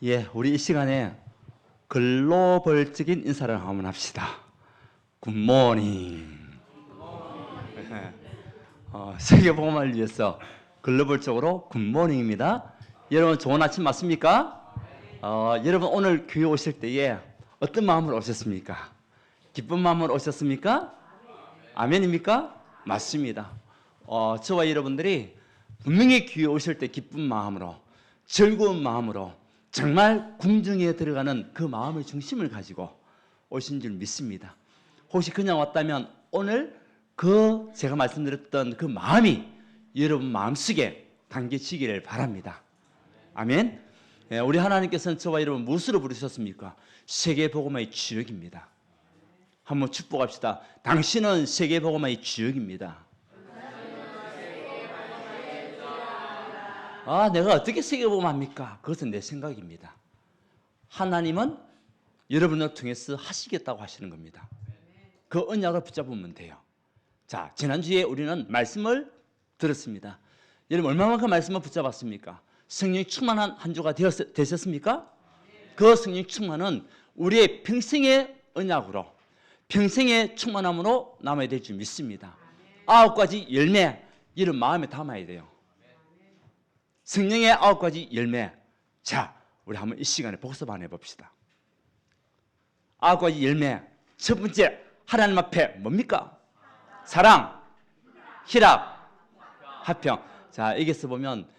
예, 우리 이 시간에 글로벌적인 인사를 한번 합시다. 굿모닝. 세계복음을 위해서 글로벌적으로 굿모닝입니다. 여러분 좋은 아침 맞습니까? 여러분 오늘 교회 오실 때에 어떤 마음으로 오셨습니까? 기쁜 마음으로 오셨습니까? 아멘입니까? 맞습니다. 저와 여러분들이 분명히 교회 오실 때 기쁜 마음으로, 즐거운 마음으로 정말 궁중에 들어가는 그 마음의 중심을 가지고 오신 줄 믿습니다. 혹시 그냥 왔다면 오늘 제가 말씀드렸던 그 마음이 여러분 마음속에 담겨지기를 바랍니다. 아멘. 우리 하나님께서는 저와 여러분 무엇으로 부르셨습니까? 세계복음의 주역입니다. 한번 축복합시다. 당신은 세계복음의 주역입니다. 내가 어떻게 세계복음 합니까? 그것은 내 생각입니다. 하나님은 여러분을 통해서 하시겠다고 하시는 겁니다. 그 언약을 붙잡으면 돼요. 자, 지난주에 우리는 말씀을 들었습니다. 여러분 얼마만큼 말씀을 붙잡았습니까? 성령 충만한 한 주가 되셨습니까? 그 성령 충만은 우리의 평생의 언약으로, 평생의 충만함으로 남아야 될 줄 믿습니다. 9가지 열매, 이런 마음에 담아야 돼요. 성령의 9가지 열매. 자, 우리 한번 이 시간에 복습 한번 해봅시다. 9가지 열매. 첫 번째, 하나님 앞에 뭡니까? 사랑, 희락, 화평. 자, 여기서 보면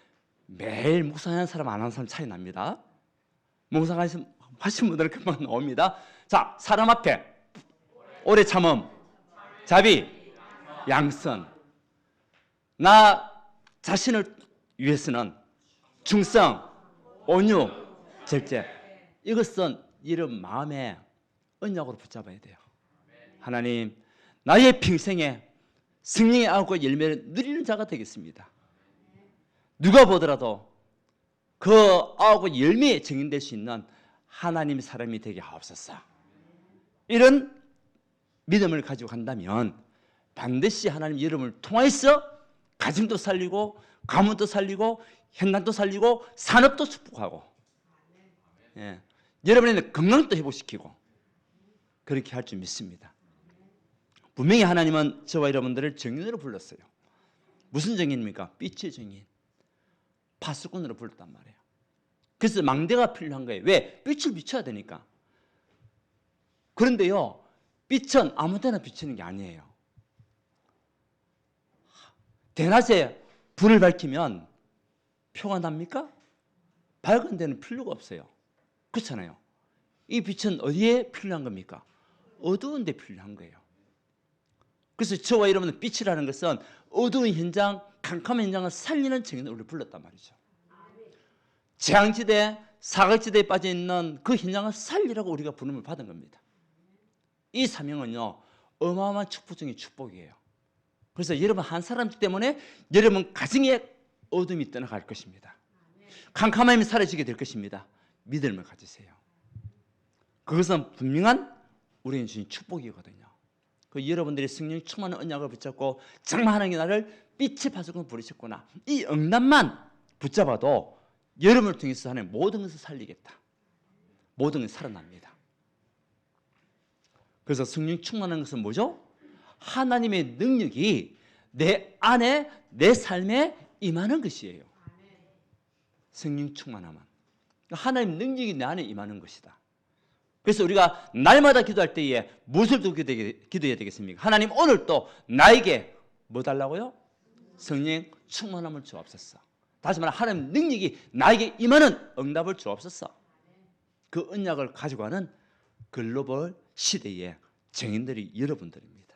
매일 묵상하는 사람 안 하는 사람 차이 납니다. 묵상하신 분들은 금방 나옵니다. 자, 사람 앞에 오래 참음, 자비, 양선. 나 자신을 위해서는 중성, 온유, 절제. 이것은 이런 마음의 언약으로 붙잡아야 돼요. 하나님, 나의 평생에 성령의 9가지 열매를 누리는 자가 되겠습니다. 누가 보더라도 그 9가지 열매에 증인될 수 있는 하나님의 사람이 되게 하옵소서. 이런 믿음을 가지고 간다면 반드시 하나님 이름을 통해서 가정도 살리고 가문도 살리고 현장도 살리고 산업도 축복하고, 여러분의 건강도 회복시키고 그렇게 할 줄 믿습니다. 분명히 하나님은 저와 여러분들을 정인으로 불렀어요. 무슨 정인입니까? 빛의 정인, 파수꾼으로 불렀단 말이에요. 그래서 망대가 필요한 거예요. 왜? 빛을 비춰야 되니까. 그런데요, 빛은 아무 데나 비치는 게 아니에요. 대낮에 불을 밝히면 표가 납니까? 밝은 데는 필요가 없어요. 그렇잖아요. 이 빛은 어디에 필요한 겁니까? 어두운 데 필요한 거예요. 그래서 저와 여러분의 빛이라는 것은 어두운 현장, 캄캄한 현장을 살리는 정인을 우리를 불렀단 말이죠. 재앙지대, 사각지대에 빠져있는 그 현장을 살리라고 우리가 부름을 받은 겁니다. 이 사명은요, 어마어마한 축복 중의 축복이에요. 그래서 여러분 한 사람 때문에 여러분 가정에 어둠이 떠나갈 것입니다. 캄캄함이 사라지게 될 것입니다. 믿음을 가지세요. 그것은 분명한 우리는 주신 축복이거든요. 그 여러분들이 성령 충만한 언약을 붙잡고 정말 하나님이 나를 빛의 파수꾼으로 부르셨구나, 이 응답만 붙잡아도 여러분을 통해서 하나님 모든 것을 살리겠다. 모든 것이 살아납니다. 그래서 성령 충만한 것은 뭐죠? 하나님의 능력이 내 안에, 내 삶에 임하는 것이에요. 성령 충만함은 하나님의 능력이 내 안에 임하는 것이다. 그래서 우리가 날마다 기도할 때에 무엇을 두고 기도해야 되겠습니까? 하나님, 오늘 또 나에게 뭐 달라고요? 성령 충만함을 주옵소서. 다시 말해 하나님 능력이 나에게 임하는 응답을 주옵소서. 그 언약을 가지고 가는 글로벌 시대의 정인들이 여러분들입니다.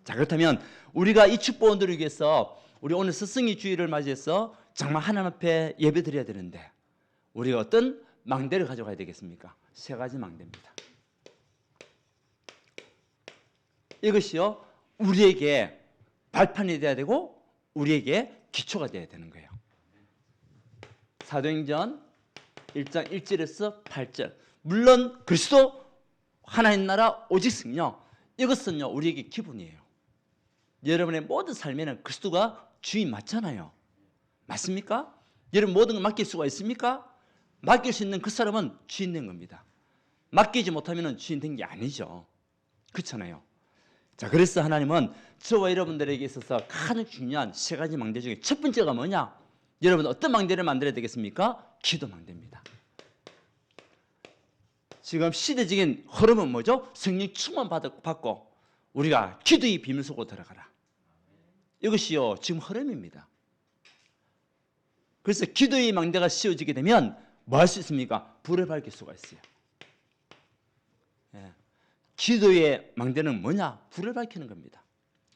자, 그렇다면 우리가 이 축복을 누리기 위해서 우리 오늘 스승의 주일을 맞이해서 정말 하나님 앞에 예배 드려야 되는데 우리가 어떤 망대를 가져가야 되겠습니까? 3가지 망대입니다. 이것이요, 우리에게 발판이 되어야 되고 우리에게 기초가 되어야 되는 거예요. 사도행전 1장 1절에서 8절. 물론 그리스도 하나님 나라 오직 승려, 이것은요 우리에게 기본이에요. 여러분의 모든 삶에는 그리스도가 주인 맞잖아요. 맞습니까? 여러분 모든 걸 맡길 수가 있습니까? 맡길 수 있는 그 사람은 주인 된 겁니다. 맡기지 못하면 주인 된 게 아니죠. 그렇잖아요. 자, 그래서 하나님은 저와 여러분들에게 있어서 가장 중요한 세 가지 망대 중에 첫 번째가 뭐냐? 여러분 어떤 망대를 만들어야 되겠습니까? 기도 망대입니다. 지금 시대적인 흐름은 뭐죠? 성령 충만 받고 우리가 기도의 비밀 속으로 들어가라. 이것이요 지금 흐름입니다. 그래서 기도의 망대가 씌워지게 되면 뭐 할 수 있습니까? 불을 밝힐 수가 있어요. 예. 기도의 망대는 뭐냐? 불을 밝히는 겁니다.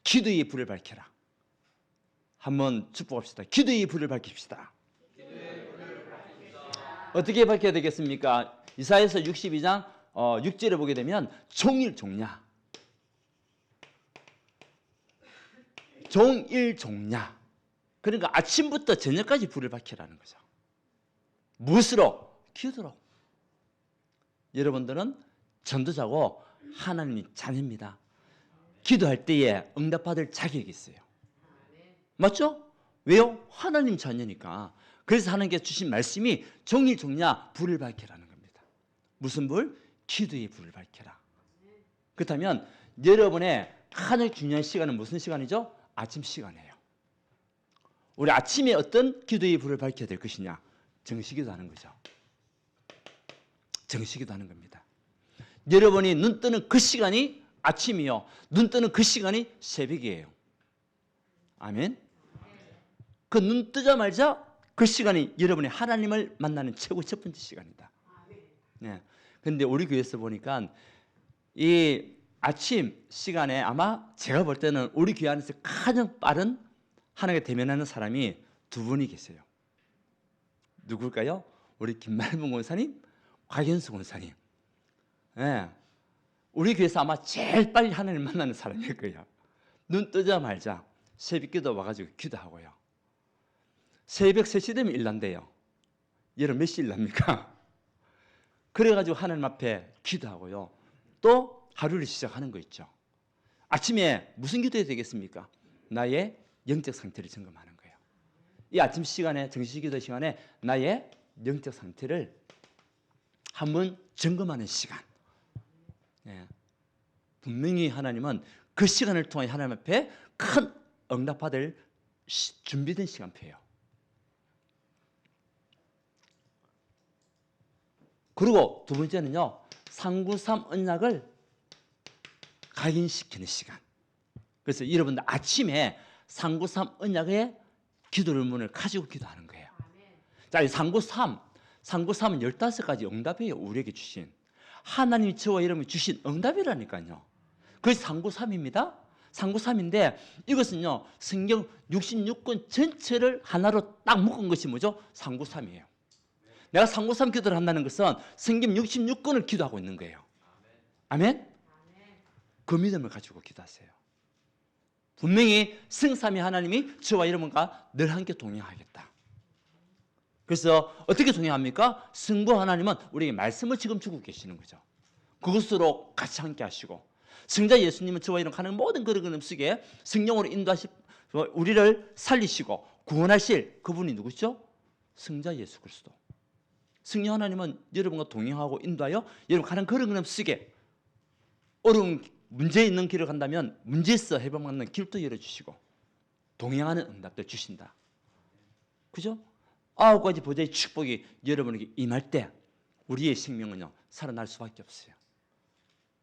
기도의 불을 밝혀라. 한번 축복합시다. 기도의 불을 밝힙시다. 어떻게 밝혀야 되겠습니까? 이사야서 62장 6절에 보게 되면 종일종냐. 종일종냐. 그러니까 아침부터 저녁까지 불을 밝히라는 거죠. 무엇으로? 기도로. 여러분들은 전도자고 하나님의 자녀입니다. 기도할 때에 응답받을 자격이 있어요. 맞죠? 왜요? 하나님 자녀니까. 그래서 하나님께서 주신 말씀이 종일종냐 불을 밝히라는 겁니다. 무슨 불? 기도의 불을 밝혀라. 그렇다면 여러분의 가장 중요한 시간은 무슨 시간이죠? 아침 시간이에요. 우리 아침에 어떤 기도의 불을 밝혀야 될 것이냐? 정시기도 하는 거죠. 정시기도 하는 겁니다. 여러분이 눈 뜨는 그 시간이 아침이요. 눈 뜨는 그 시간이 새벽이에요. 아멘. 그 눈 뜨자마자 그 시간이 여러분이 하나님을 만나는 최고 첫 번째 시간이다. 네. 근데 우리 교회에서 보니까 이 아침 시간에 아마 제가 볼 때는 우리 교회 안에서 가장 빠른 하나님께 대면하는 사람이 두 분이 계세요. 누굴까요? 우리 김말봉 권사님, 곽현수 권사님. 네. 우리 교회에서 아마 제일 빨리 하나님 만나는 사람일 거예요. 눈 뜨자마자 새벽기도 와가지고 기도하고요. 새벽 3시 되면 일난대요. 여러분 몇 시 일납니까? 그래가지고 하나님 앞에 기도하고요. 또 하루를 시작하는 거 있죠. 아침에 무슨 기도해야 되겠습니까? 나의 영적 상태를 점검하는 거예요. 이 아침 시간에 정시기도 시간에 나의 영적 상태를 한번 점검하는 시간. 예. 분명히 하나님은 그 시간을 통해 하나님 앞에 큰 응답받을 준비된 시간표예요. 그리고 두 번째는요, 393 언약을 각인시키는 시간. 그래서 여러분들 아침에 393 언약의 기도를 문을 가지고 기도하는 거예요. 자, 이 393은 15가지 응답이에요. 우리에게 주신. 하나님이 저와 여러분이 주신 응답이라니까요. 그래서 393입니다. 393인데 이것은요, 성경 66권 전체를 하나로 딱 묶은 것이 뭐죠? 393이에요. 내가 393 기도를 한다는 것은 성경 66권을 기도하고 있는 거예요. 아멘? 그 믿음을 가지고 기도하세요. 분명히 성삼위 하나님이 저와 여러분과 늘 함께 동행하겠다. 그래서 어떻게 동행합니까? 성부 하나님은 우리에게 말씀을 지금 주고 계시는 거죠. 그것으로 같이 함께 하시고, 성자 예수님은 저와 여러분 가는 모든 걸음 속에 성령으로 인도하시 우리를 살리시고 구원하실 그분이 누구죠? 성자 예수 그리스도. 성령 하나님은 여러분과 동행하고 인도하여 여러분 가는 걸음 속에 어려운 문제 있는 길을 간다면 문제에서 해방받는 길도 열어주시고 동행하는 응답도 주신다. 그죠? 9가지 보좌의 축복이 여러분에게 임할 때 우리의 생명은요 살아날 수밖에 없어요.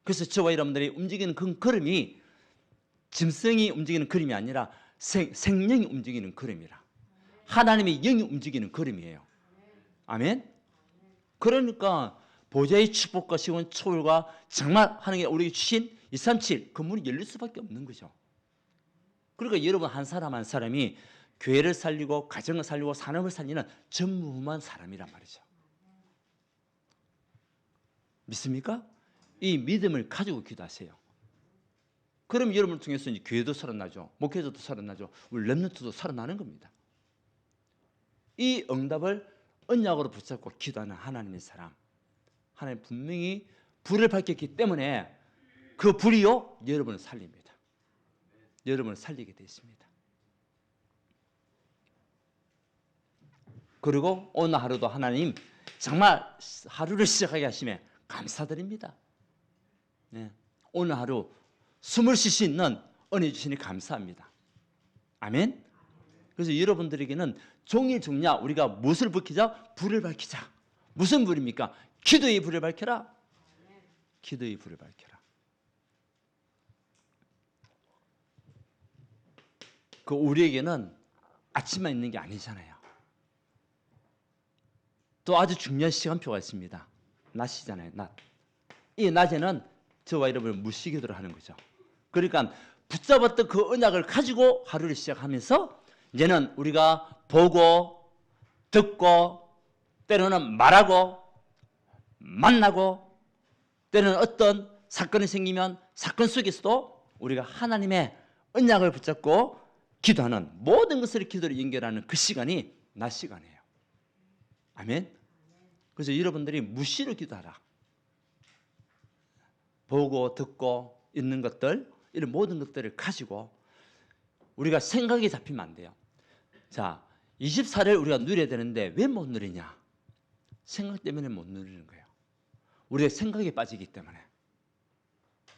그래서 저와 여러분들이 움직이는 그 걸음이 짐승이 움직이는 걸음이 아니라 생명이 움직이는 걸음이라. 하나님의 영이 움직이는 걸음이에요. 아멘? 그러니까 보좌의 축복과 시원 초월과 정말 하나님이 우리에게 주신 237 그 문이 열릴 수밖에 없는 거죠. 그러니까 여러분 한 사람 한 사람이 교회를 살리고 가정을 살리고 산업을 살리는 전무후무한 사람이란 말이죠. 믿습니까? 이 믿음을 가지고 기도하세요. 그럼 여러분을 통해서 이제 교회도 살아나죠. 목회자도 살아나죠. 우리 렘넌트도 살아나는 겁니다. 이 응답을 언약으로 붙잡고 기도하는 하나님의 사람, 하나님 분명히 불을 밝혔기 때문에 그 불이요 여러분을 살립니다. 여러분을 살리게 되어 있습니다. 그리고 오늘 하루도 하나님 정말 하루를 시작하게 하심에 감사드립니다. 네. 오늘 하루 숨을 쉴 수 있는 은혜 주시니 감사합니다. 아멘. 그래서 여러분들에게는 종일 종냐 우리가 무엇을 밝히자? 불을 밝히자. 무슨 불입니까? 기도의 불을 밝혀라. 기도의 불을 밝혀라. 그 우리에게는 아침만 있는 게 아니잖아요. 또 아주 중요한 시간표가 있습니다. 낮이잖아요. 낮. 이 낮에는 저와 여러분을 무시기도를 하는 거죠. 그러니까 붙잡았던 그 언약을 가지고 하루를 시작하면서 이제는 우리가 보고 듣고 때로는 말하고 만나고 때로는 어떤 사건이 생기면 사건 속에서도 우리가 하나님의 언약을 붙잡고 기도하는 모든 것을 기도로 연결하는 그 시간이 낮 시간이에요. 아멘. 그래서 여러분들이 무시로 기도하라. 보고 듣고 있는 것들 이런 모든 것들을 가지고 우리가 생각이 잡히면 안 돼요. 자, 24를 우리가 누려야 되는데 왜 못 누리냐? 생각 때문에 못 누리는 거예요. 우리가 생각에 빠지기 때문에.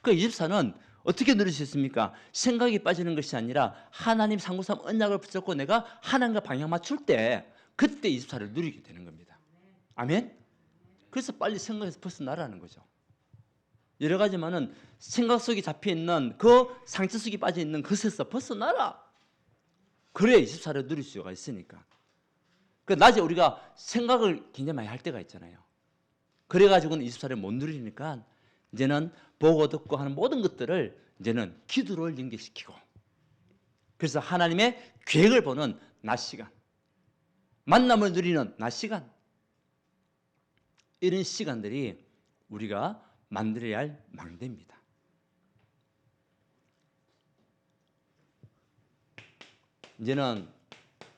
그 24는 어떻게 누릴 수 있습니까? 생각이 빠지는 것이 아니라 하나님 상고삼 언약을 붙잡고 내가 하나님과 방향 맞출 때 그때 24를 누리게 되는 겁니다. 아멘? 그래서 빨리 생각에서 벗어나라는 거죠. 여러 가지만은 생각 속에 잡혀있는 그 상처 속에 빠져있는 것에서 벗어나라. 그래야 24를 누릴 수가 있으니까. 그 낮에 우리가 생각을 굉장히 많이 할 때가 있잖아요. 그래가지고는 24를 못 누리니까 이제는 보고 듣고 하는 모든 것들을 이제는 기도를 연결시키고 그래서 하나님의 계획을 보는 낮 시간, 만남을 누리는 낮 시간 이런 시간들이 우리가 만들어야 할 망대입니다. 이제는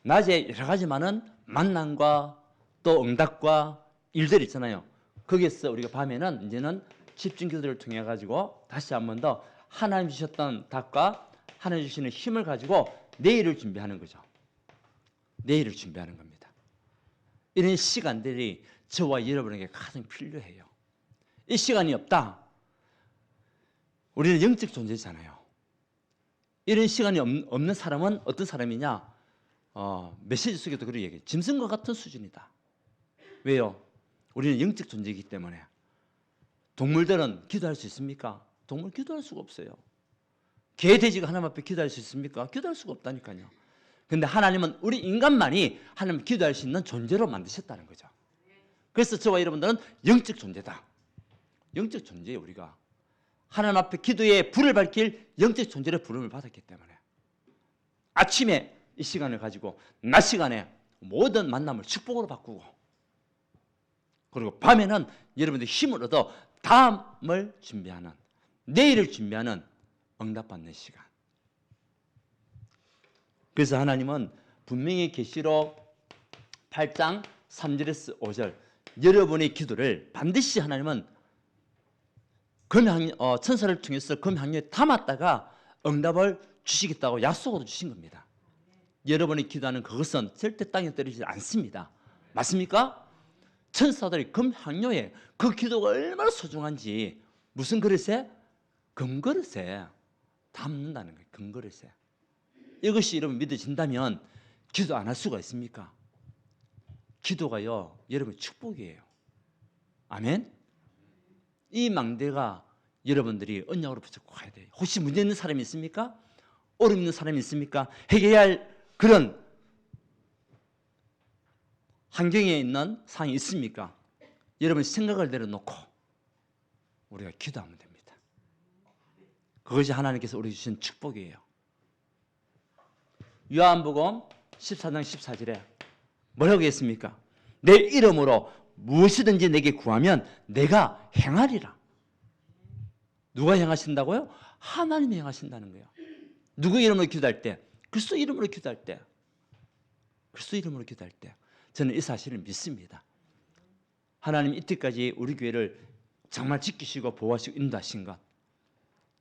낮에 여러 가지 많은 만남과 또 응답과 일들이 있잖아요. 거기에서 우리가 밤에는 이제는 집중 기도를 통해 가지고 다시 한 번 더 하나님 주셨던 답과 하나님 주시는 힘을 가지고 내일을 준비하는 거죠. 내일을 준비하는 겁니다. 이런 시간들이 저와 여러분에게 가장 필요해요. 이 시간이 없다. 우리는 영적 존재잖아요. 이런 시간이 없는 사람은 어떤 사람이냐? 메시지 속에도 그렇게 얘기해요. 짐승과 같은 수준이다. 왜요? 우리는 영적 존재이기 때문에. 동물들은 기도할 수 있습니까? 동물 기도할 수가 없어요. 개, 돼지가 하나님 앞에 기도할 수 있습니까? 기도할 수가 없다니까요. 그런데 하나님은 우리 인간만이 하나님 기도할 수 있는 존재로 만드셨다는 거죠. 그래서 저와 여러분들은 영적 존재다. 영적 존재예요. 우리가 하나님 앞에 기도에 불을 밝힐 영적 존재를 부름을 받았기 때문에 아침에 이 시간을 가지고 낮 시간에 모든 만남을 축복으로 바꾸고 그리고 밤에는 여러분들 힘을 얻어 다음을 준비하는 내일을 준비하는 응답받는 시간. 그래서 하나님은 분명히 계시록 8장 3절에서 5절 여러분의 기도를 반드시 하나님은 천사를 통해서 금향료에 담았다가 응답을 주시겠다고 약속으로 주신 겁니다. 여러분이 기도하는 그것은 절대 땅에 떨어지지 않습니다. 맞습니까? 천사들이 금향료에 그 기도가 얼마나 소중한지 무슨 그릇에? 금그릇에 담는다는 거예요. 금그릇에. 이것이 여러분 믿어진다면 기도 안 할 수가 있습니까? 기도가요 여러분 축복이에요. 아멘. 이 망대가 여러분들이 언약으로 붙잡고 가야 돼요. 혹시 문제 있는 사람이 있습니까? 어려움 있는 사람이 있습니까? 해결해야 할 그런 환경에 있는 상황이 있습니까? 여러분 생각을 내려놓고 우리가 기도하면 됩니다. 그것이 하나님께서 우리 주신 축복이에요. 요한복음 14장 14절에 뭐라고 했습니까? 내 이름으로 무엇이든지 내게 구하면 내가 행하리라. 누가 행하신다고요? 하나님이 행하신다는 거예요. 누구 이름으로 기도할 때? 그리스도 이름으로 기도할 때. 그리스도 이름으로 기도할 때. 저는 이 사실을 믿습니다. 하나님 이때까지 우리 교회를 정말 지키시고 보호하시고 인도하신 것.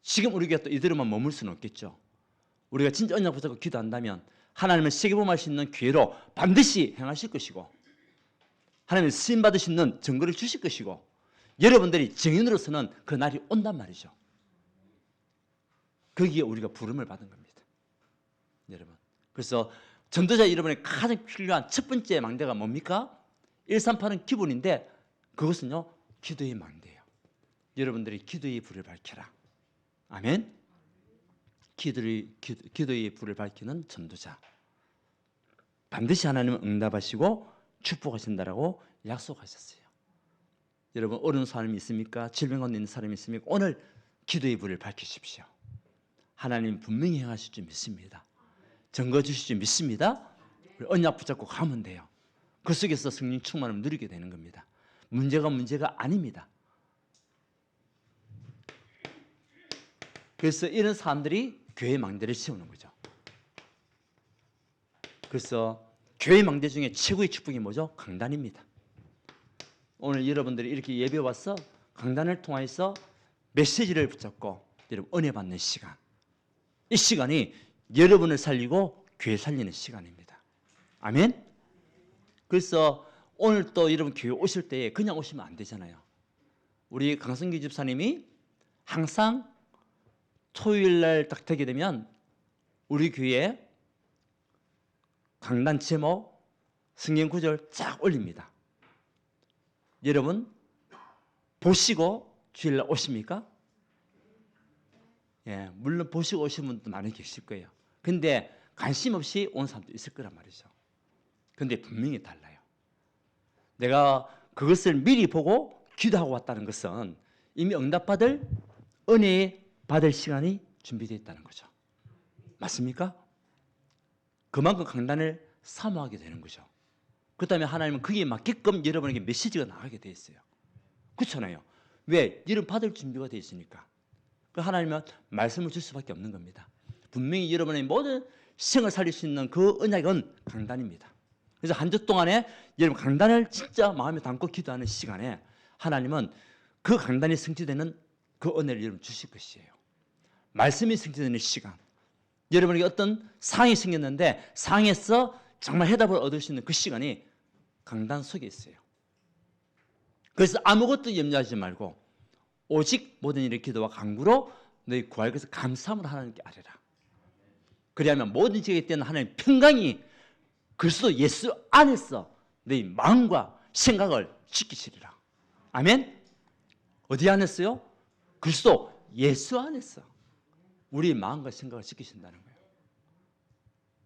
지금 우리 교회가 또 이대로만 머물 수는 없겠죠. 우리가 진짜 언약 붙잡고 기도한다면 하나님은 세계복음할 수 있는 교회로 반드시 행하실 것이고 하나님은 쓰임 받으시는 증거를 주실 것이고 여러분들이 증인으로서는 그 날이 온단 말이죠. 거기에 우리가 부름을 받은 겁니다. 여러분. 그래서 전도자 여러분의 가장 필요한 첫 번째 망대가 뭡니까? 138은 기본인데 그것은요, 기도의 망대예요. 여러분들이 기도의 불을 밝혀라. 아멘. 기도의 불을 밝히는 전도자. 반드시 하나님은 응답하시고 축복하신다라고 약속하셨어요. 여러분, 어려운 사람이 있습니까? 질병 가운데 있는 사람이 있습니까? 오늘 기도의 불을 밝히십시오. 하나님 분명히 행하실 줄 믿습니다. 증거 주실 줄 믿습니다. 언약 붙잡고 가면 돼요. 그 속에서 성령 충만을 누리게 되는 겁니다. 문제가 아닙니다. 그래서 이런 사람들이 교회 망대를 세우는 거죠. 그래서 교회 망대 중에 최고의 축복이 뭐죠? 강단입니다. 오늘 여러분들이 이렇게 예배 와서 강단을 통해서 메시지를 붙잡고 여러분 은혜 받는 시간. 이 시간이 여러분을 살리고 교회 살리는 시간입니다. 아멘. 그래서 오늘 또 여러분 교회 오실 때 그냥 오시면 안 되잖아요. 우리 강성기 집사님이 항상 토요일 날 딱 되게 되면 우리 교회에 강단 제목, 성경 구절 쫙 올립니다. 여러분 보시고 주일 날 오십니까? 예, 물론 보시고 오시는 분도 많이 계실 거예요. 근데 관심 없이 온 사람도 있을 거란 말이죠. 근데 분명히 달라요. 내가 그것을 미리 보고 기도하고 왔다는 것은 이미 응답받을 은혜 받을 시간이 준비되어 있다는 거죠. 맞습니까? 그만큼 강단을 사모하게 되는 거죠. 그렇다면 하나님은 거기에 맞게끔 여러분에게 메시지가 나가게 되어 있어요. 그렇잖아요. 왜? 여러분 받을 준비가 되어 있으니까. 그 하나님은 말씀을 줄 수밖에 없는 겁니다. 분명히 여러분의 모든 생을 살릴 수 있는 그 언약은 강단입니다. 그래서 한 주 동안에 여러분 강단을 진짜 마음에 담고 기도하는 시간에 하나님은 그 강단이 성취되는 그 은혜를 여러분 주실 것이에요. 말씀이 성취되는 시간. 여러분에게 어떤 상황이 생겼는데 상황에서 정말 해답을 얻을 수 있는 그 시간이 강단 속에 있어요. 그래서 아무것도 염려하지 말고 오직 모든 일의 기도와 간구로 너희 구할 것을 감사함으로 하나님께 아뢰라. 그리하면 모든 지역에 뛰는 하나님의 평강이 그리스도 예수 안에서 너희 마음과 생각을 지키시리라. 아멘. 어디 안에서요? 그리스도 예수 안에서 우리의 마음과 생각을 지키신다는 거예요.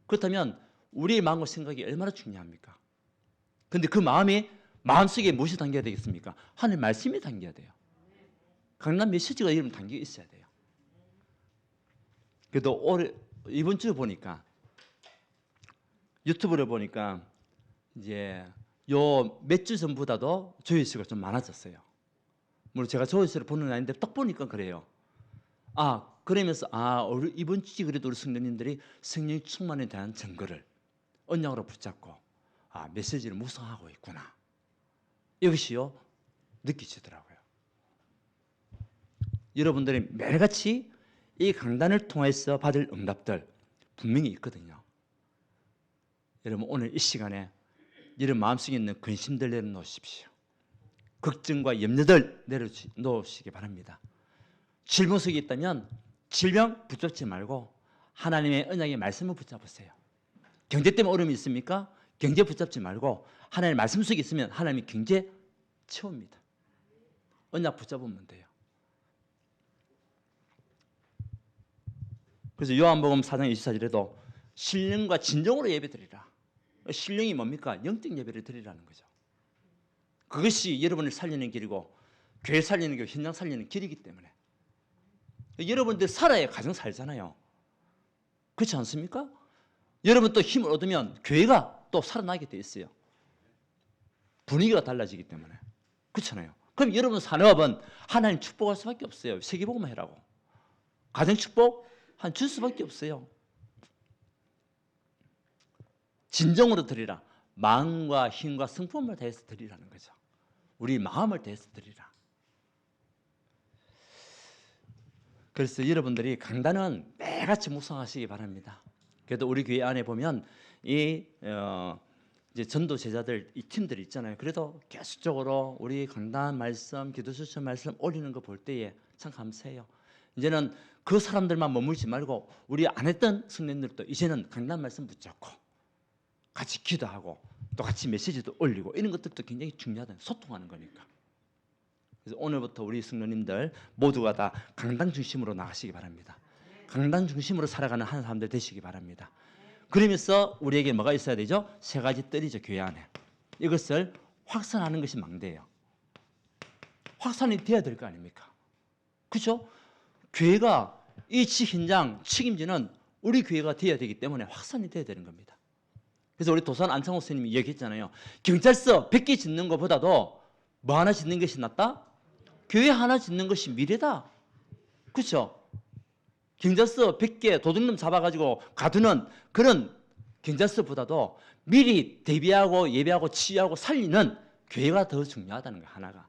그렇다면 우리의 마음과 생각이 얼마나 중요합니까? 그런데 그 마음속에 무엇이 담겨야 되겠습니까? 하나님의 말씀이 담겨야 돼요. 강단 메시지가 여러분 담겨 있어야 돼요. 그래도 이번 주에 보니까 유튜브를 보니까 이제 요 몇 주 전보다도 조회수가 좀 많아졌어요. 물론 제가 조회수를 보는 건 아닌데 딱 보니까 그래요. 그러면서 이번 주에 그래도 우리 성도님들이 성령 충만에 대한 증거를 언약으로 붙잡고 메시지를 묵상하고 있구나. 이것이요 느끼시더라고요. 여러분들이 매일같이 이 강단을 통해서 받을 응답들 분명히 있거든요. 여러분 오늘 이 시간에 여러분 마음속에 있는 근심들 내려놓으십시오. 걱정과 염려들 내려놓으시기 바랍니다. 질병 속에 있다면 질병 붙잡지 말고 하나님의 언약의 말씀을 붙잡으세요. 경제 때문에 어려움이 있습니까? 경제 붙잡지 말고 하나님의 말씀 속에 있으면 하나님이 경제 채웁니다. 언약 붙잡으면 돼요. 그래서 요한복음 4장 24절에도 신령과 진정으로 예배드리라. 신령이 뭡니까? 영적 예배를 드리라는 거죠. 그것이 여러분을 살리는 길이고 교회 살리는 길, 현장 살리는 길이기 때문에 여러분들 살아야 가정 살잖아요. 그렇지 않습니까? 여러분 또 힘을 얻으면 교회가 또 살아나게 돼 있어요. 분위기가 달라지기 때문에. 그렇잖아요. 그럼 여러분 산업은 하나님 축복할 수밖에 없어요. 세계복음만 해라고. 가정 축복 줄 수밖에 없어요. 진정으로 드리라. 마음과 힘과 성품을 다해서 드리라는 거죠. 우리 마음을 다해서 드리라. 그래서 여러분들이 강단은 매일같이 묵상하시기 바랍니다. 그래도 우리 교회 안에 보면 이 이제 전도 제자들 이 팀들이 있잖아요. 그래도 계속적으로 우리 강단 말씀, 기도 수천 말씀 올리는 거 볼 때에 참 감사해요. 이제는 그 사람들만 머물지 말고 우리 안 했던 성도님들도 이제는 강단 말씀 붙잡고 같이 기도하고 또 같이 메시지도 올리고 이런 것들도 굉장히 중요하다. 소통하는 거니까. 그래서 오늘부터 우리 성도님들 모두가 다 강단 중심으로 나가시기 바랍니다. 강단 중심으로 살아가는 한 사람들 되시기 바랍니다. 그러면서 우리에게 뭐가 있어야 되죠? 세 가지 뜰이죠. 교회 안에. 이것을 확산하는 것이 망대예요. 확산이 돼야 될 거 아닙니까? 그렇죠? 교회가 이 현장 책임지는 우리 교회가 돼야 되기 때문에 확산이 돼야 되는 겁니다. 그래서 우리 도산 안창호 선생님이 얘기했잖아요. 경찰서 100개 짓는 것보다도 뭐 하나 짓는 것이 낫다? 교회 하나 짓는 것이 미래다. 그렇죠? 경찰서 100개 도둑놈 잡아가지고 가두는 그런 경찰서보다도 미리 대비하고 예배하고 치유하고 살리는 교회가 더 중요하다는 거예요. 하나가.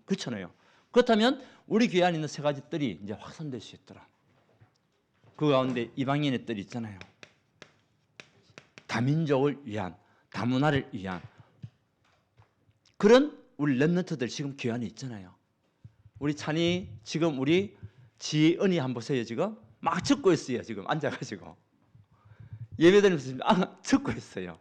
그렇잖아요. 그렇다면 우리 교회 안에 있는 세 가지 뜰이 이제 확산될 수 있더라. 그 가운데 이방인의 뜰이 있잖아요. 다민족을 위한, 다문화를 위한 그런 우리 렘넌트들 지금 교회 안에 있잖아요. 우리 찬이 지금 우리 지은이 한번 보세요. 지금 막 적고 있어요. 지금 앉아가지고 예배드리면서 적고 있어요.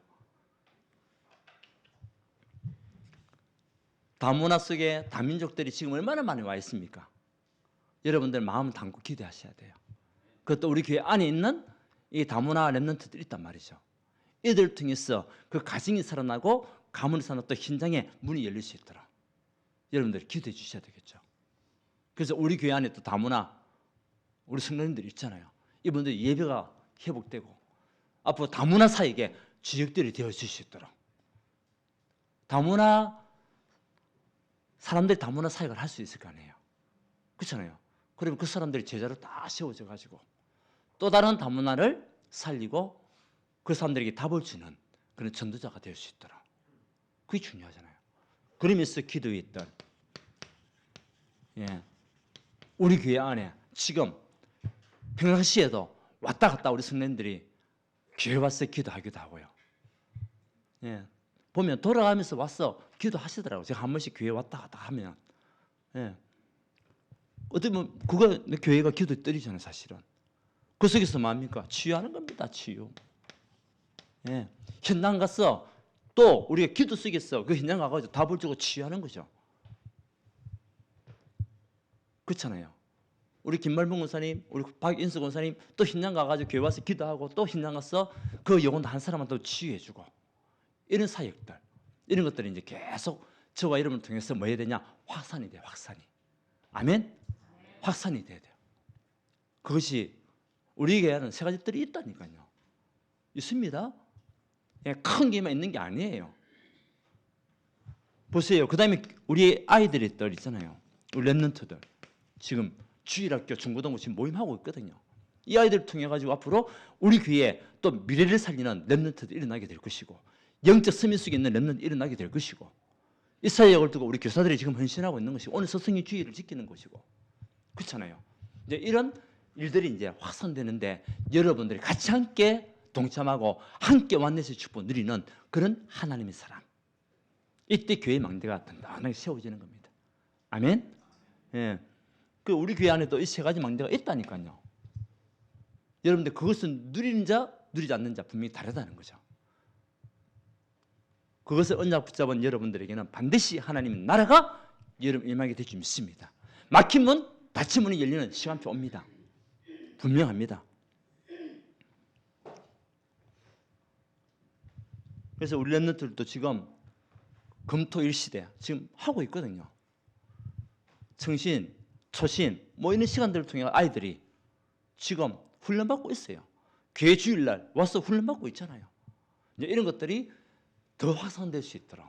다문화 속에 다민족들이 지금 얼마나 많이 와 있습니까? 여러분들 마음 담고 기도하셔야 돼요. 그것도 우리 교회 안에 있는 이 다문화 렘넌트들이 있단 말이죠. 이들 통해서 그 가정이 살아나고 가문이 살아나 또 현장에 문이 열릴 수 있도록 여러분들 기도해 주셔야 되겠죠. 그래서 우리 교회 안에 또 다문화 우리 성도님들이 있잖아요. 이분들 예배가 회복되고 앞으로 다문화 사역에 주역들이 되어질 수 있도록 다문화 사람들이 다문화 사역을 할 수 있을 거 아니에요. 그렇잖아요. 그러면 그 사람들이 제자로 다 세워져 가지고 또 다른 다문화를 살리고 그 사람들에게 답을 주는 그런 전도자가 될 수 있도록 그게 중요하잖아요. 그러면서 기도했던 우리 교회 안에 지금 평상시에도 왔다 갔다 우리 성도님들이 교회 와서 기도하기도 하고요. 보면 돌아가면서 와서 기도하시더라고요. 제가 한 번씩 교회 왔다 갔다 하면 어떻게 보면 그거 교회가 기도 떨이잖아요. 사실은 그 속에서 뭡니까? 치유하는 겁니다. 치유. 현장 가서 또 우리가 기도 속에서 그 현장 가가지고 답을 주고 치유하는 거죠. 그렇잖아요. 우리 김말봉 권사님, 우리 박인수 권사님 또 현장 가가지고 교회 와서 기도하고 또 현장 가서 그 영혼 한 사람한테 치유해주고 이런 사역들, 이런 것들이 이제 계속 저와 여러분을 통해서 뭐 해야 되냐? 확산이 돼요. 확산이. 아멘? 확산이 돼야 돼요. 그것이 우리에게는 세 가지 뜰이 있다니까요. 있습니다. 큰 게만 있는 게 아니에요. 보세요. 그 다음에 우리 아이들의 뜰 있잖아요. 우리 렘넌트들. 지금 주일학교, 중고등부 지금 모임하고 있거든요. 이 아이들을 통해 가지고 앞으로 우리 교회에 또 미래를 살리는 렘넌트들이 일어나게 될 것이고 영적 서민 속에 있는 렘넌트들이 일어나게 될 것이고 이 사역을 두고 우리 교사들이 지금 헌신하고 있는 것이고 오늘 스승의 주의를 지키는 것이고 그렇잖아요. 이제 이런 일들이 이제 확산되는데 여러분들이 같이 함께 동참하고 함께 완내의 축복 누리는 그런 하나님의 사람. 이때 교회 망대가 단단하게 세워지는 겁니다. 아멘. 그 우리 교회 안에 또 이 세 가지 망대가 있다니까요. 여러분들 그것은 누리는 자, 누리지 않는 자 분명히 다르다는 거죠. 그것을 언약 붙잡은 여러분들에게는 반드시 하나님의 나라가 여러분 임하게 될 줄 믿습니다. 막힌 문, 닫힌 문이 열리는 시간표 옵니다. 분명합니다. 그래서 우리 렘넌트들도 지금 금토일 시대 지금 하고 있거든요. 청신, 초신 뭐 이런 시간들을 통해 아이들이 지금 훈련받고 있어요. 교회 주일날 와서 훈련받고 있잖아요. 이제 이런 것들이 더 확산될 수 있도록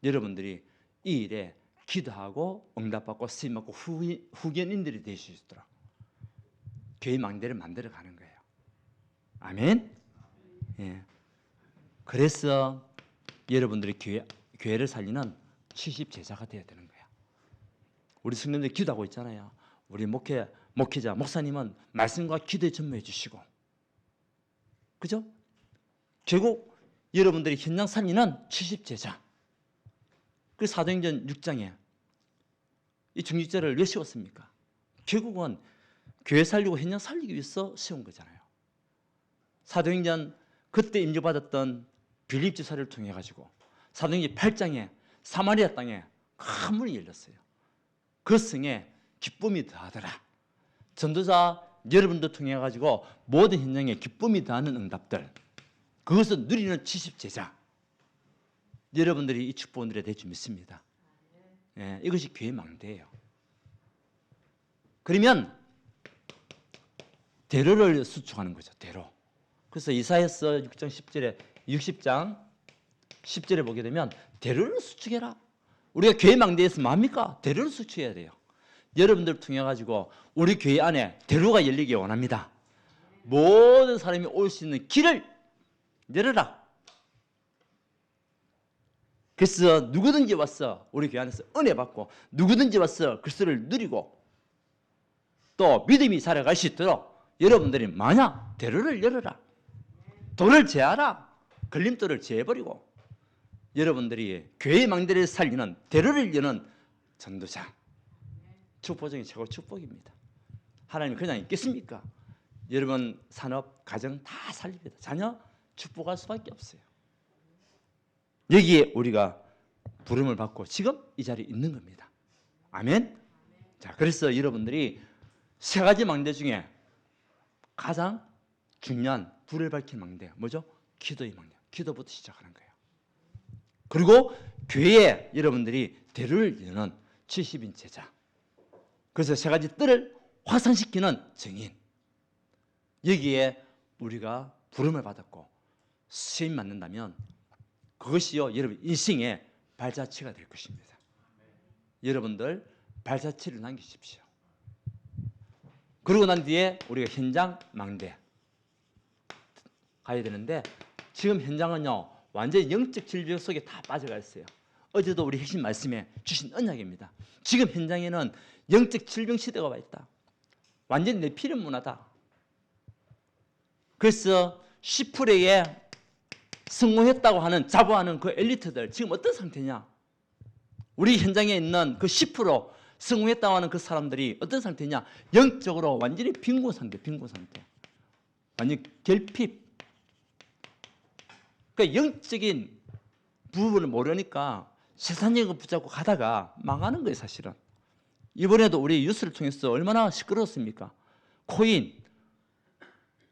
여러분들이 이 일에 기도하고 응답받고 쓰임받고 후견인들이 될 수 있도록 교회 망대를 만들어가는 거예요. 아멘. 그래서 여러분들이 교회를 살리는 70제자가 되어야 되는 거예요. 우리 성도님들 기도하고 있잖아요. 우리 목회자, 목사님은 말씀과 기도에 전무해 주시고 그죠? 결국 여러분들이 현장 살리는 70제자. 그 사도행전 6장에 이 중직자를 왜 세웠습니까? 결국은 교회 살리고 현장 살리기 위해서 세운 거잖아요. 사도행전 그때 임재받았던 빌립 지사를 통해 가지고 사도행전 8장에 사마리아 땅에 큰 문이 열렸어요. 그 성에 기쁨이 더하더라. 전도자 여러분도 통해 가지고 모든 현장에 기쁨이 더하는 응답들, 그것을 누리는 70제자. 여러분들이 이 축복을 누려야 될 줄 믿습니다. 예, 이것이 교회 망대예요. 그러면 대로를 수축하는 거죠. 대로. 그래서 이사야서 6장 10절에 60장 10절에 보게 되면 대로를 수축해라. 우리가 교회 망대에서 뭡니까? 대로를 수축해야 돼요. 여러분들 통해 가지고 우리 교회 안에 대로가 열리기 원합니다. 모든 사람이 올 수 있는 길을 열어라. 그래서 누구든지 와서 우리 교회 안에서 은혜 받고 누구든지 와서 그리스도를 누리고 또 믿음이 살아갈 수 있도록 여러분들이 만약 대로를 열어라. 돌을 제하라. 걸림돌을 제해버리고 여러분들이 교회의 망대를 살리는 대로를 여는 전도자. 축복 중에 최고 축복입니다. 하나님 그냥 있겠습니까? 여러분 산업, 가정 다 살립니다. 자녀 축복할 수밖에 없어요. 여기에 우리가 부름을 받고 지금 이 자리에 있는 겁니다. 아멘. 자, 그래서 여러분들이 세 가지 망대 중에 가장 중요한 불을 밝힌 망대 뭐죠? 기도의 망대. 기도부터 시작하는 거예요. 그리고 교회에 여러분들이 대로를 여는 70인 제자. 그래서 세 가지 뜰을 확산시키는 증인. 여기에 우리가 부름을 받았고 수임 받는다면 그것이요 여러분 인생의 발자취가 될 것입니다. 여러분들 발자취를 남기십시오. 그러고 난 뒤에 우리가 현장 망대 가야 되는데 지금 현장은요 완전히 영적 질병 속에 다 빠져가 있어요. 어제도 우리 핵심 말씀에 주신 언약입니다. 지금 현장에는 영적 질병 시대가 와 있다. 완전히 내피름 문화다. 그래서 10%에 성공했다고 하는 자부하는 그 엘리트들 지금 어떤 상태냐? 우리 현장에 있는 그 10% 성공했다고 하는 그 사람들이 어떤 상태냐? 영적으로 완전히 빈곤 상태, 빈곤 상태. 완전 결핍. 그러니까 영적인 부분을 모르니까 세상적인 거 붙잡고 가다가 망하는 거예요, 사실은. 이번에도 우리 뉴스를 통해서 얼마나 시끄러웠습니까? 코인,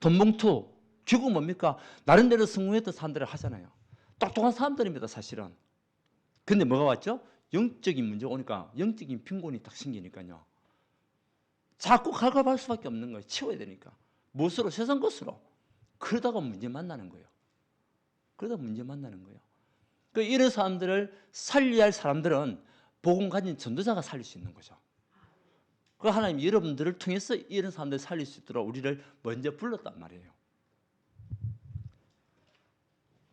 돈봉투, 결국 뭡니까? 나름대로 성공했던 사람들을 하잖아요. 똑똑한 사람들입니다, 사실은. 근데 뭐가 왔죠? 영적인 문제가 오니까 영적인 빈곤이 딱 생기니까요. 자꾸 갈갑할 수밖에 없는 거예요. 치워야 되니까. 무엇으로? 세상 것으로. 그러다가 문제 만나는 거예요. 그러다 문제 만나는 거예요. 그 이런 사람들을 살려야 할 사람들은 복음 가진 전도자가 살릴 수 있는 거죠. 그 하나님 여러분들을 통해서 이런 사람들을 살릴 수 있도록 우리를 먼저 불렀단 말이에요.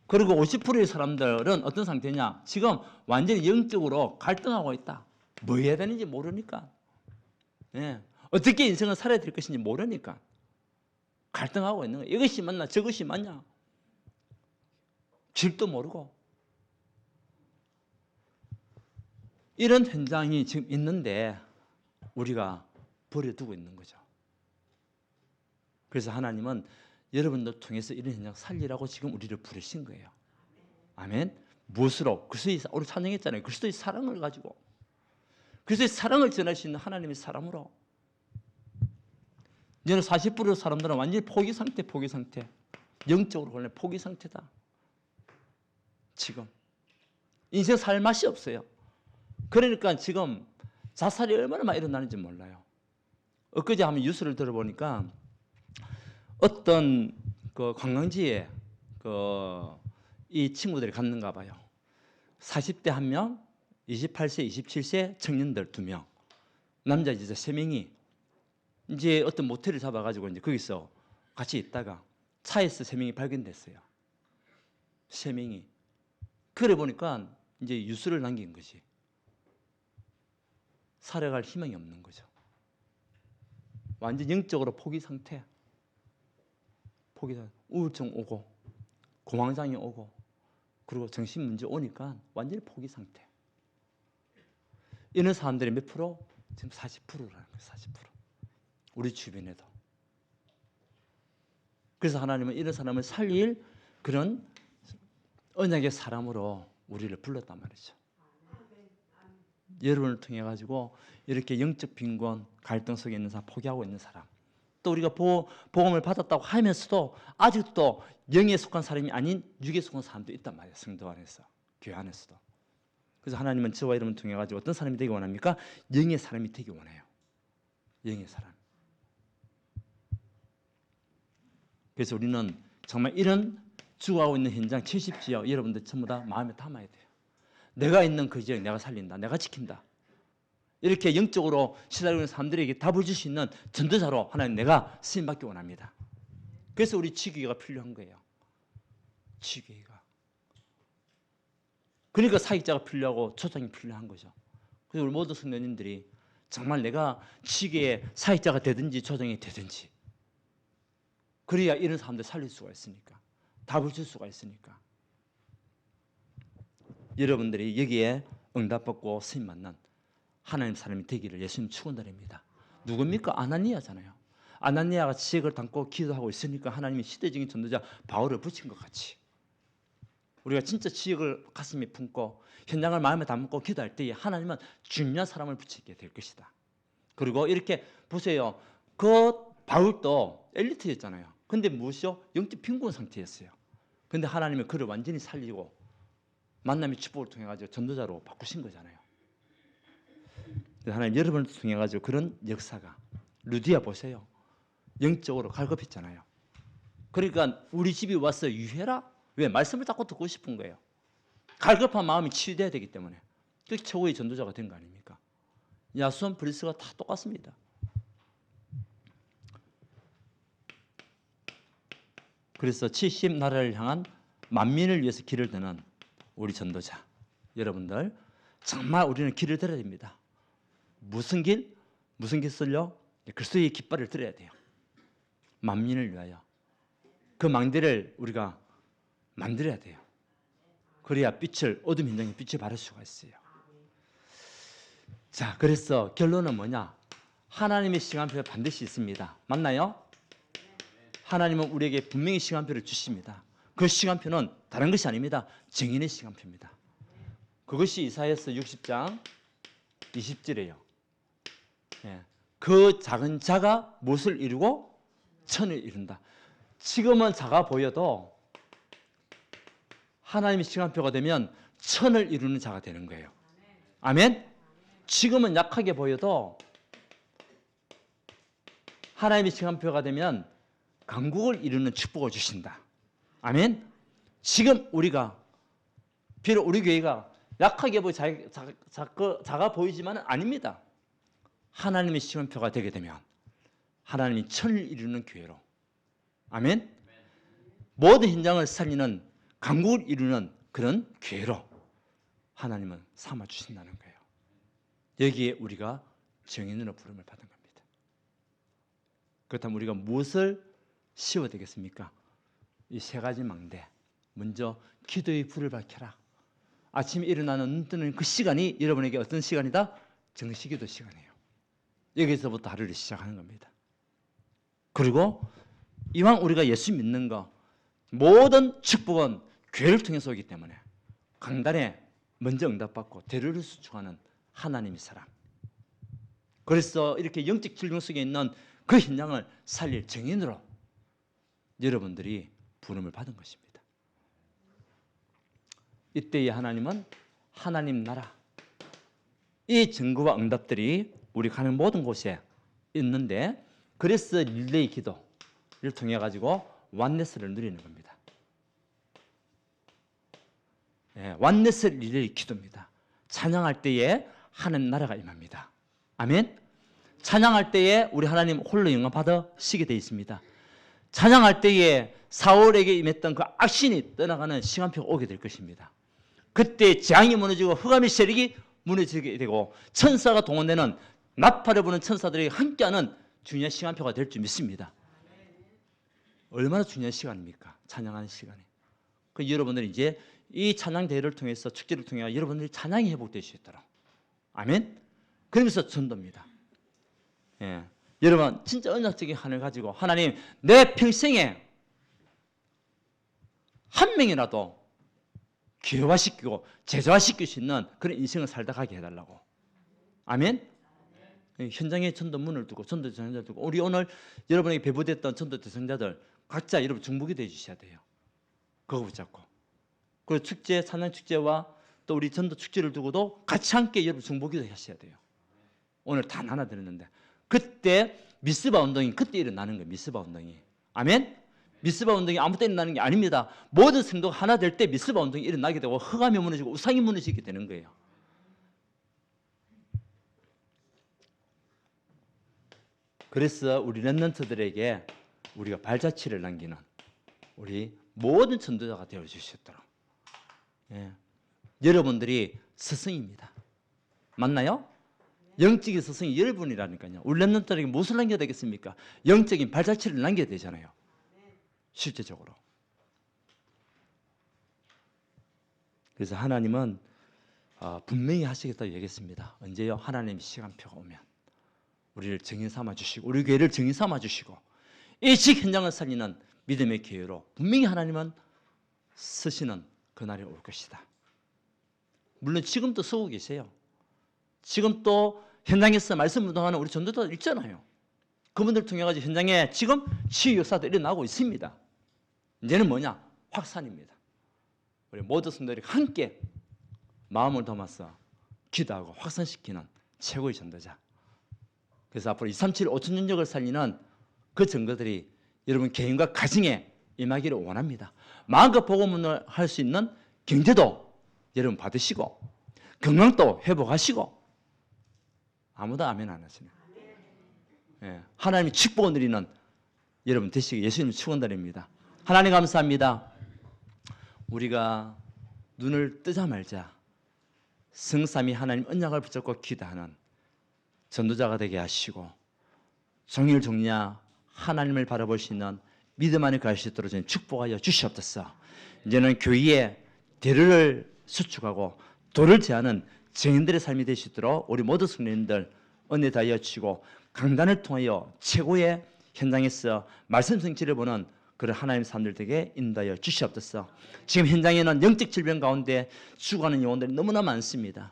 그리고 50%의 사람들은 어떤 상태냐? 지금 완전히 영적으로 갈등하고 있다. 뭐 해야 되는지 모르니까. 예. 어떻게 인생을 살아야 될 것인지 모르니까. 갈등하고 있는 거예요. 이것이 맞나 저것이 맞냐. 길도 모르고. 이런 현장이 지금 있는데 우리가 버려두고 있는 거죠. 그래서 하나님은 여러분들 통해서 이런 현장 살리라고 지금 우리를 부르신 거예요. 아멘. 무엇으로? 그리스도의 우리 찬양했잖아요. 그리스도의 사랑을 가지고. 그리스도의 사랑을 전할 수 있는 하나님의 사람으로. 이제는 40% 사람들은 완전히 포기 상태, 포기 상태. 영적으로 원래 포기 상태다. 지금 인생 살 맛이 없어요. 그러니까 지금 자살이 얼마나 많이 일어나는지 몰라요. 엊그제 한번 뉴스를 들어보니까 어떤 그 관광지에 이 친구들이 갔는가 봐요. 40대 1명, 28세, 27세 청년들 2명, 남자 여자 3명이 이제 어떤 모텔을 잡아가지고 이제 거기서 같이 있다가 차에서 3명이 발견됐어요. 3명이. 그래 보니까 이제 유서를 남긴 것이 살아갈 희망이 없는 거죠. 완전 영적으로 포기 상태. 포기다. 우울증 오고 공황장애 오고 그리고 정신 문제 오니까 완전히 포기 상태. 이런 사람들이 몇 프로? 지금 40%라는 거예요. 40%. 우리 주변에도. 그래서 하나님은 이런 사람을 살릴 그런 언약의 사람으로 우리를 불렀단 말이죠. 여러분을 통해 가지고 이렇게 영적 빈곤, 갈등 속에 있는 사람, 포기하고 있는 사람, 또 우리가 복음을 받았다고 하면서도 아직도 영에 속한 사람이 아닌 육에 속한 사람도 있단 말이에요. 성도 안에서, 교회 안에서도. 그래서 하나님은 저와 여러분을 통해 가지고 어떤 사람이 되기 원합니까? 영의 사람이 되기 원해요. 영의 사람. 그래서 우리는 정말 이런 죽어가고 있는 현장 70지역 여러분들 전부 다 마음에 담아야 돼요. 내가 있는 그 지역 내가 살린다. 내가 지킨다. 이렇게 영적으로 시달리고 있는 사람들에게 답을 줄 수 있는 전도자로 하나님 내가 쓰임받기 원합니다. 그래서 우리 지교회가 필요한 거예요. 지교회가. 그러니까 사역자가 필요하고 초장이 필요한 거죠. 그래서 우리 모든 성도님들이 정말 내가 지교회 사역자가 되든지 초장이 되든지 그래야 이런 사람들 살릴 수가 있으니까, 답을 줄 수가 있으니까. 여러분들이 여기에 응답받고 쓰임 받는 하나님 사람이 되기를 예수님 축원드립니다. 누굽니까? 아나니아잖아요. 아나니아가 지역을 담고 기도하고 있으니까 하나님이 시대적인 전도자 바울을 붙인 것 같이 우리가 진짜 지역을 가슴에 품고 현장을 마음에 담고 기도할 때에 하나님은 중요한 사람을 붙이게 될 것이다. 그리고 이렇게 보세요. 그 바울도 엘리트였잖아요. 근데 무엇이요? 영적 빈곤 상태였어요. 근데 하나님은 그를 완전히 살리고 만남의 축복을 통해 가지고 전도자로 바꾸신 거잖아요. 하나님 여러분을 통해 가지고 그런 역사가 루디아 보세요. 영적으로 갈급했잖아요. 그러니까 우리 집에 와서 유해라? 왜? 말씀을 자꾸 듣고 싶은 거예요. 갈급한 마음이 치유돼야 되기 때문에. 그 최고의 전도자가 된 거 아닙니까? 야손 브리스가 다 똑같습니다. 그래서 70나라를 향한 만민을 위해서 길을 드는 우리 전도자 여러분들 정말 우리는 길을 들어야 됩니다. 무슨 길? 무슨 길을요? 그리스도의 깃발을 들어야 돼요. 만민을 위하여. 그 망대를 우리가 만들어야 돼요. 그래야 빛을 어둠 현장에 빛을 발할 수가 있어요. 자, 그래서 결론은 뭐냐? 하나님의 시간표가 반드시 있습니다. 맞나요? 하나님은 우리에게 분명히 시간표를 주십니다. 그 시간표는 다른 것이 아닙니다. 정인의 시간표입니다. 그것이 이사야서 60장 20절이에요. 예. 그 작은 자가 무엇을 이루고 천을 이룬다. 지금은 작아 보여도 하나님의 시간표가 되면 천을 이루는 자가 되는 거예요. 아멘? 지금은 약하게 보여도 하나님의 시간표가 되면 강국을 이루는 축복을 주신다. 아멘? 지금 우리가 비록 우리 교회가 약하게 보이 작아 보이지만 아닙니다. 하나님의 시간표가 되게 되면 하나님이 천을 이루는 교회로 아멘? 모든 현장을 살리는 강국을 이루는 그런 교회로 하나님은 삼아주신다는 거예요. 여기에 우리가 정인으로 부름을 받은 겁니다. 그렇다면 우리가 무엇을 씌워야 되겠습니까? 이 세 가지 망대. 먼저 기도의 불을 밝혀라. 아침에 일어나는 눈 뜨는 그 시간이 여러분에게 어떤 시간이다? 정시기도 시간이에요. 여기서부터 하루를 시작하는 겁니다. 그리고 이왕 우리가 예수 믿는 거 모든 축복은 교회를 통해서 오기 때문에 강단에 먼저 응답받고 대를 수축하는 하나님의 사람. 그래서 이렇게 영적 질병 속에 있는 그 현장을 살릴 정인으로 여러분들이 부름을 받은 것입니다. 이때의 하나님은 하나님 나라 이 증거와 응답들이 우리 가는 모든 곳에 있는데 그래서 릴레이 기도를 통해 가지고 완네스를 누리는 겁니다. 네, 완네스 릴레이 기도입니다. 찬양할 때에 하나님 나라가 임합니다. 아멘. 찬양할 때에 우리 하나님 홀로 영광 받으시게 되어 있습니다. 찬양할 때에 사울에게 임했던 그 악신이 떠나가는 시간표가 오게 될 것입니다. 그때 재앙이 무너지고 흑암의 세력이 무너지게 되고 천사가 동원되는 나팔을 부는 천사들이 함께하는 중요한 시간표가 될 줄 믿습니다. 얼마나 중요한 시간입니까? 찬양하는 시간이. 그 여러분들이 이제 이 찬양 대회를 통해서 축제를 통해 여러분들이 찬양이 회복될 수 있도록. 아멘. 그러면서 전도입니다. 예. 여러분 진짜 언약적인 하늘 가지고 하나님 내 평생에 한 명이라도 기회화시키고 제자화시킬 수 있는 그런 인생을 살다 가게 해달라고. 아멘. 현장에 전도 문을 두고 전도 대상자를 두고 우리 오늘 여러분에게 배부됐던 전도 대상자들 각자 여러분 중복이 되어 주셔야 돼요. 그거 붙잡고. 그리고 축제, 찬양 축제와 또 우리 전도 축제를 두고도 같이 함께 여러분 중복이 하셔야 돼요. 오늘 다 나눠드렸는데 그때 미스바 운동이 그때 일어나는 거예요. 미스바 운동이. 아멘. 미스바 운동이 아무 때 일어나는 게 아닙니다. 모든 성도가 하나 될 때 미스바 운동이 일어나게 되고 흑암이 무너지고 우상이 무너지게 되는 거예요. 그래서 우리 렘넌트들에게 우리가 발자취를 남기는 우리 모든 전도자가 되어 주셨도록. 예. 여러분들이 스승입니다. 맞나요? 영적인 스승이 여러분이라니까요. 우리 렘넌트들에게 무엇을 남겨야 되겠습니까? 영적인 발자취를 남겨야 되잖아요. 실제적으로. 그래서 하나님은 분명히 하시겠다고 얘기했습니다. 언제요? 하나님 시간표가 오면 우리를 증인 삼아 주시고 우리 교회를 증인 삼아 주시고 일찍 현장을 살리는 믿음의 기회로 분명히 하나님은 쓰시는 그날이 올 것이다. 물론 지금도 쓰고 계세요. 지금 또 현장에서 말씀 운동하는 우리 전도자들 있잖아요. 그분들 통해 가지고 현장에 지금 치유 역사도 일어나고 있습니다. 이제는 뭐냐? 확산입니다. 우리 모든 성도들이 함께 마음을 담아서 기도하고 확산시키는 최고의 전도자. 그래서 앞으로 237 5천 영역을 살리는 그 증거들이 여러분 개인과 가정에 임하기를 원합니다. 마음과 복음을 할 수 있는 경제도 여러분 받으시고 건강도 회복하시고 아무도 아멘 안 하시네. 예, 하나님이 축복을 누리는 여러분 되시기 예수님 축원드립니다. 하나님 감사합니다. 우리가 눈을 뜨자 말자 성삼위 하나님 언약을 붙잡고 기도하는 전도자가 되게 하시고 종일 종냐 하나님을 바라볼 수 있는 믿음 안에 갈 수 있도록 축복하여 주시옵소서. 이제는 교회에 대를 수축하고 도를 제하는 증인들의 삶이 될 수 있도록 우리 모든 성도님들 은혜 다하여 주시고 강단을 통하여 최고의 현장에서 말씀 성취를 보는 그런 하나님의 사람들 되게 인도하여 주시옵소서. 지금 현장에는 영적 질병 가운데 죽어가는 영혼들이 너무나 많습니다.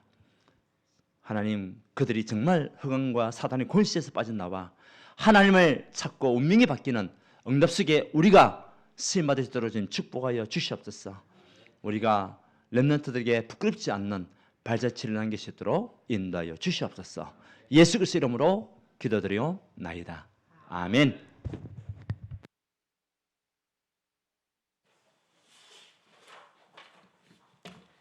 하나님 그들이 정말 흑암과 사단의 권세에서 빠져나와 하나님을 찾고 운명이 바뀌는 응답 속에 우리가 쓰임받을 수 있도록 축복하여 주시옵소서. 우리가 렘넌트들에게 부끄럽지 않는 발자취를 남길 수 있도록 인도하여 주시옵소서. 예수 그리스도 이름으로 기도드리옵나이다. 아멘.